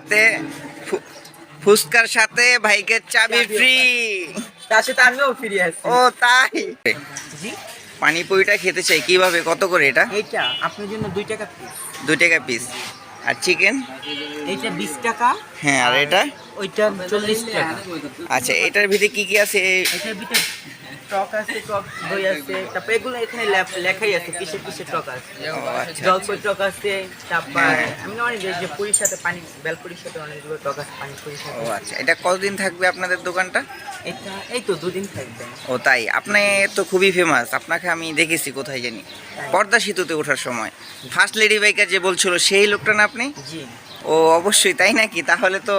সাথে ফুচকার সাথে বাইকের চাবি ফ্রি। তার সাথে আমিও ফ্রি আছি। ও তাই? জি, পানিপুরিটা খেতে চাই, কিভাবে, কত করে এটা? এইটা আপনার জন্য 2 টাকা পিস। 2 টাকা পিস। আর চিকেন? এইটা 20 টাকা। হ্যাঁ, আর এটা? ওইটা 40 টাকা। আচ্ছা, এটার ভিতরে কি কি আছে? এটার ভিতরে টক আছে, টক দই আছে, তারপর এগুলো এখানে লেখাই আছে কিসের কিসের টক আছে। ও আচ্ছা। জলপাই টক আছে, তারপর আমি অনেক যে পুরীর সাথে পানি, বেলপুরির সাথে অনেকগুলো টক আছে, পানিপুরির সাথে। ও আচ্ছা, এটা কতদিন থাকবে আপনাদের দোকানটা? এটা এই তো 2 দিন থাকবে। ও তাই? আপনি তো খুবই ফেমাস, আপনাকে আমি দেখেছি কোথায় জানি, পর্দা সেতুতে ওঠার সময়। ফার্স্ট লেডি বাইকার যে বলছিল সেই লোকটা না আপনি? জি। ও অবশ্যই, তাই নাকি? তাহলে তো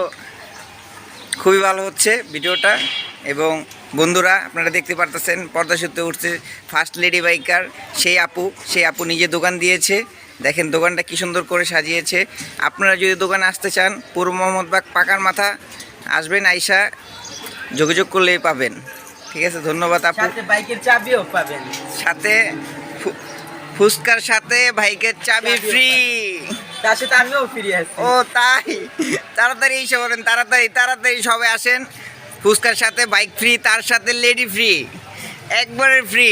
খুবই ভালো হচ্ছে ভিডিওটা। এবং বন্ধুরা, আপনারা দেখতে পারতেছেন পর্দা সেতুতে উঠছে ফার্স্ট লেডি বাইকার সেই আপু নিজে দোকান দিয়েছে। দেখেন দোকানটা কি সুন্দর করে সাজিয়েছে। আপনারা যদি দোকানে আসতে চান, পূর্ব মোহাম্মদবাগ পাকার মাথা আসবেন, আইসা যোগাযোগ করলেই পাবেন। ঠিক আছে, ধন্যবাদ আপু। সাথে বাইকের চাবিও পাবেন। সাথে ফুচকার সাথে বাইকের চাবি ফ্রি। তার সাথে আমিও ফ্রি আছি। ও তাই? তাড়াতাড়ি এসে বলেন, তাড়াতাড়ি সবাই আসেন। ফুচকার সাথে বাইক ফ্রি, তার সাথে লেডি ফ্রি, একবারে ফ্রি।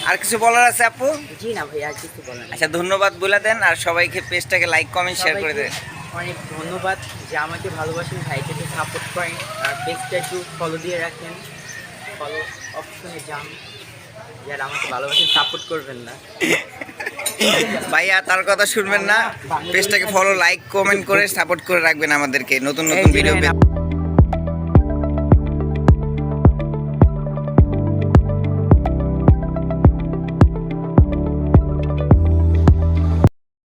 আর কিছু বলার আছে আপু? জি না ভাই, আর কিছু বলেন। আচ্ছা, ধন্যবাদ বলে দেন, আর সবাইকে পেজটাকে লাইক কমেন্ট শেয়ার করে দেন। অনেক ধন্যবাদ যে আমাকে ভালোবাসেন, ভাইকে সাপোর্ট করেন, আর পেজটা একটু ফলো দিয়ে রাখেন, ফলো অপশনে যান, যারা আমাকে ভালোবাসেন সাপোর্ট করবেন না। ভাইয়া তার কথা শুনবেন না, পেজটাকে ফলো, লাইক, কমেন্ট করে সাপোর্ট করে রাখবেন আমাদেরকে নতুন নতুন ভিডিও।